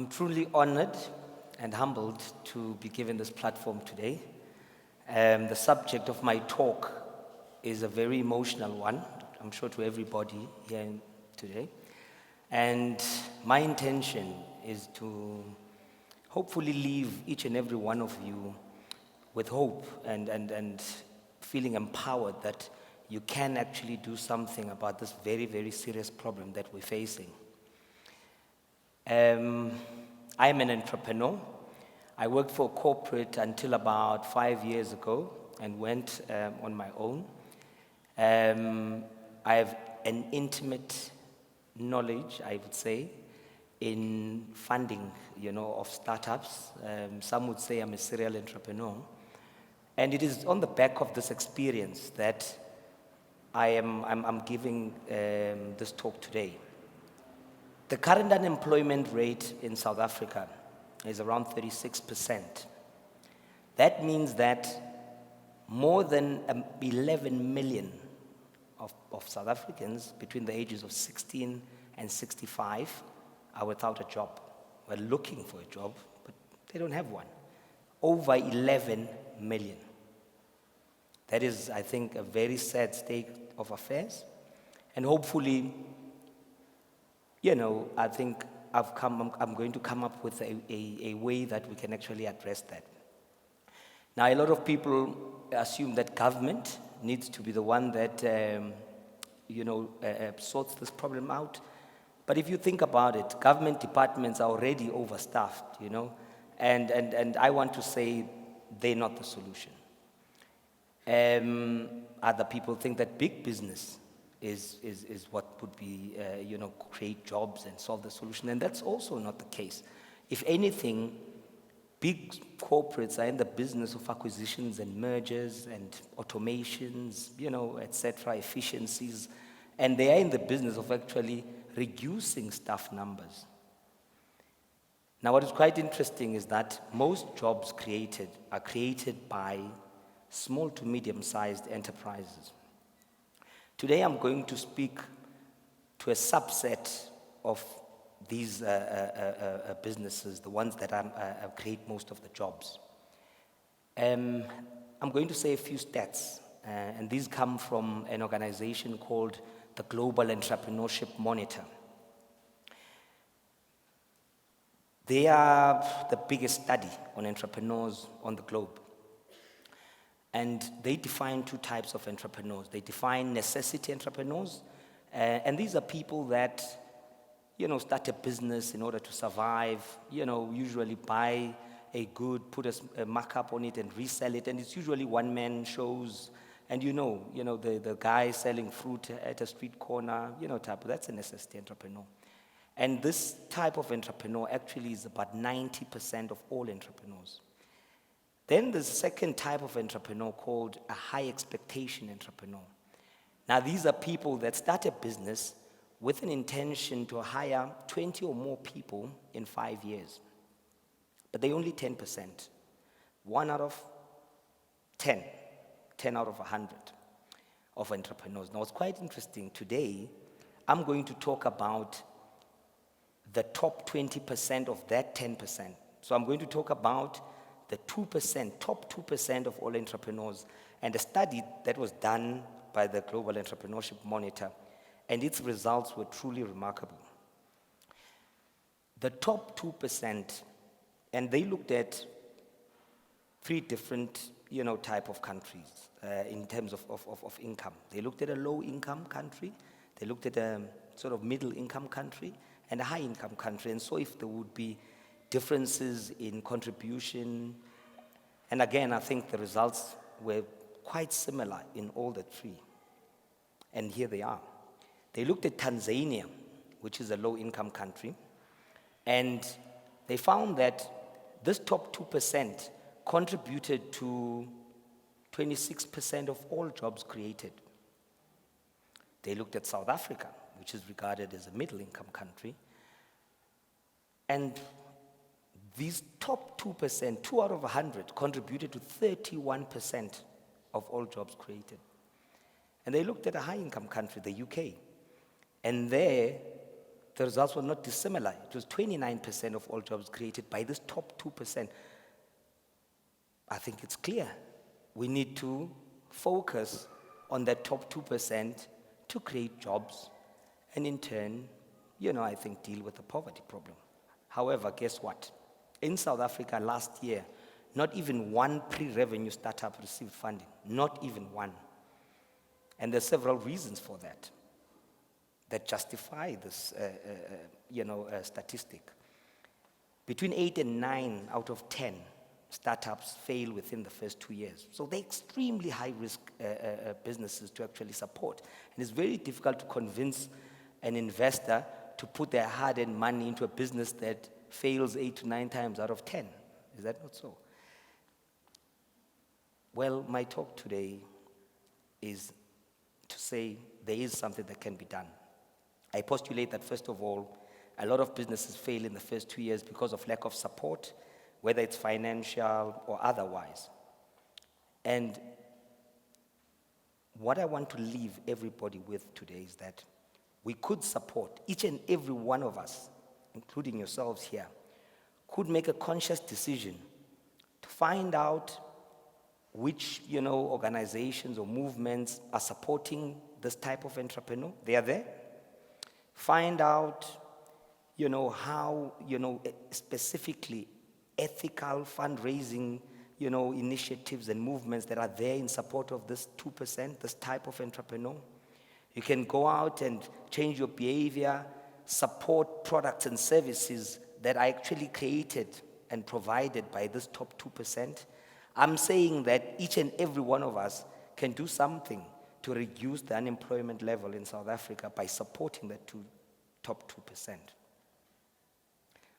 I'm truly honored and humbled to be given this platform today. The subject of my talk is a very emotional one, I'm sure to everybody here today. And my intention is to hopefully leave each and every one of you with hope and feeling empowered that you can actually do something about this very, very serious problem that we're facing. I'm an entrepreneur. I worked for corporate until about 5 years ago and went on my own. I have an intimate knowledge, I would say, in funding, of startups. Some would say I'm a serial entrepreneur. And it is on the back of this experience that I'm giving this talk today. The current unemployment rate in South Africa is around 36%. That means that more than 11 million of South Africans between the ages of 16 and 65 are without a job. We're looking for a job, but they don't have one. Over 11 million. That is, I think, a very sad state of affairs. And hopefully, I think I'm going to come up with a way that we can actually address that. Now, a lot of people assume that government needs to be the one that, sorts this problem out. But if you think about it, government departments are already overstaffed, and I want to say they're not the solution. Other people think that big business is what would be, create jobs and solve the solution. And that's also not the case. If anything, big corporates are in the business of acquisitions and mergers and automations, etc., efficiencies. And they are in the business of actually reducing staff numbers. Now, what is quite interesting is that most jobs are created by small to medium-sized enterprises. Today, I'm going to speak to a subset of these businesses, the ones that create most of the jobs. I'm going to say a few stats, and these come from an organization called the Global Entrepreneurship Monitor. They are the biggest study on entrepreneurs on the globe. And they define two types of entrepreneurs. They define necessity entrepreneurs, and these are people that, start a business in order to survive, usually buy a good, put a markup on it and resell it, and it's usually one-man shows, and the guy selling fruit at a street corner, that's a necessity entrepreneur. And this type of entrepreneur actually is about 90% of all entrepreneurs. Then there's a second type of entrepreneur called a high expectation entrepreneur. Now, these are people that start a business with an intention to hire 20 or more people in 5 years. But they only 10%. 1 out of 10. 10 out of 100 of entrepreneurs. Now, it's quite interesting. Today, I'm going to talk about the top 20% of that 10%. So I'm going to talk about the 2%, top 2% of all entrepreneurs, and a study that was done by the Global Entrepreneurship Monitor, and its results were truly remarkable. The top 2%, and they looked at 3 different, type of countries in terms of income. They looked at a low-income country, they looked at a sort of middle-income country, and a high-income country, and so if there would be differences in contribution. And again, I think the results were quite similar in all the 3. And here they are. They looked at Tanzania, which is a low-income country, and they found that this top 2% contributed to 26% of all jobs created. They looked at South Africa, which is regarded as a middle-income country, and these top 2%, 2 out of 100, contributed to 31% of all jobs created. And they looked at a high-income country, the UK, and there the results were not dissimilar. It was 29% of all jobs created by this top 2%. I think it's clear. We need to focus on that top 2% to create jobs and in turn, I think deal with the poverty problem. However, guess what? In South Africa last year, not even one pre-revenue startup received funding. Not even one. And there's several reasons for that justify this, statistic. Between 8 and 9 out of 10 startups fail within the first 2 years. So they're extremely high-risk businesses to actually support. And it's very difficult to convince an investor to put their hard-earned money into a business that fails 8 to 9 times out of 10. Is that not so? Well, my talk today is to say there is something that can be done. I postulate that, first of all, a lot of businesses fail in the first 2 years because of lack of support, whether it's financial or otherwise. And what I want to leave everybody with today is that we could support, each and every one of us, including yourselves here, could make a conscious decision to find out which, organizations or movements are supporting this type of entrepreneur. They are there. Find out, how, specifically ethical fundraising, initiatives and movements that are there in support of this 2%, this type of entrepreneur. You can go out and change your behavior, support products and services that are actually created and provided by this top 2%. I'm saying that each and every one of us can do something to reduce the unemployment level in South Africa by supporting the top 2%.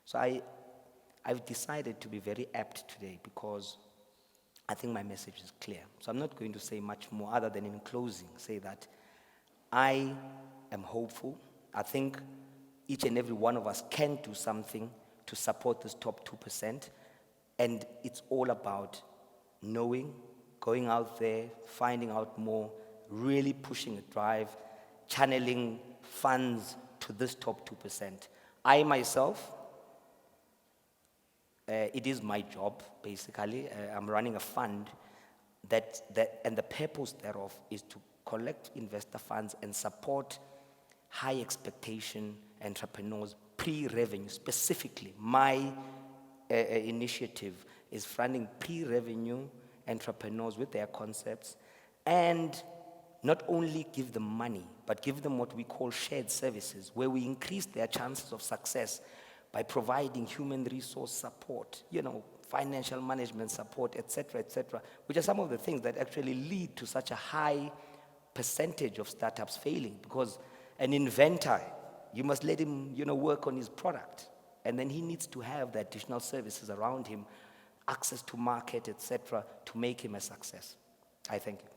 So I've decided to be very apt today because I think my message is clear. So I'm not going to say much more other than in closing, say that I am hopeful. I think each and every one of us can do something to support this top 2%. And it's all about knowing, going out there, finding out more, really pushing a drive, channeling funds to this top 2%. I myself, it is my job, basically. I'm running a fund and the purpose thereof is to collect investor funds and support high expectation entrepreneurs pre-revenue. Specifically, my initiative is funding pre-revenue entrepreneurs with their concepts and not only give them money, but give them what we call shared services, where we increase their chances of success by providing human resource support, financial management support, etc., which are some of the things that actually lead to such a high percentage of startups failing. Because an inventor, you must let him, work on his product, and then he needs to have the additional services around him, access to market, etc., to make him a success. I thank you.